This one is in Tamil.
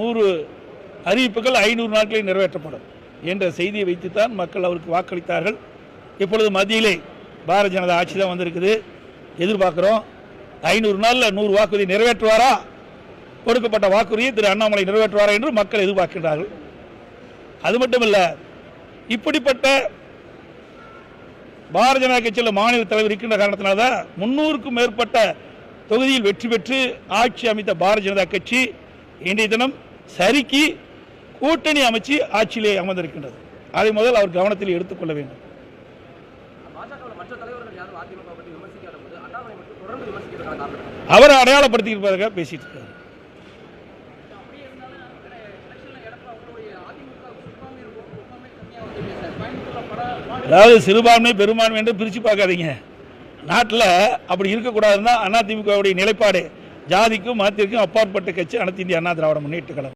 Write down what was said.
100 அறிவிப்புகள் 500 நாட்களில் நிறைவேற்றப்படும் என்ற செய்தியை வைத்துத்தான் மக்கள் அவருக்கு வாக்களித்தார்கள். இப்பொழுது மத்தியிலே பாரதிய ஜனதா ஆட்சி தான் வந்திருக்குது. எதிர்பார்க்கிறோம் 500 நாளில் 100 வாக்குறுதி நிறைவேற்றுவாரா, கொடுக்கப்பட்ட வாக்குறுதியை திரு அண்ணாமலை நிறைவேற்றுவாரா என்று மக்கள் எதிர்பார்க்கின்றார்கள். அது மட்டுமல்ல, இப்படிப்பட்ட பாரதிய ஜனதா கட்சியில் மாநில தலைவர் இருக்கின்ற காரணத்தினால்தான் 300க்கும் மேற்பட்ட தொகுதியில் வெற்றி பெற்று ஆட்சி அமைத்த பாரதிய ஜனதா கட்சி இன்றைய தினம் சரிக்கு கூட்டணி அமைச்சு ஆட்சியிலே அமர்ந்திருக்கின்றது. அதை முதல் அவர் கவனத்தில் எடுத்துக்கொள்ள வேண்டும். அவரை அடையாளப்படுத்தியிருப்பதாக பேசிட்டு இருக்காரு. அதாவது சிறுபான்மை பெரும்பான்மை என்று பிரித்து பார்க்காதீங்க. நாட்டில் அப்படி இருக்கக்கூடாதுன்னா அதிமுகவுடைய நிலைப்பாடு ஜாதிக்கும் மதத்திற்கும் அப்பாற்பட்ட கட்சி அனைத்து இந்திய அண்ணா திராவிட முன்னேற்ற கழகம்.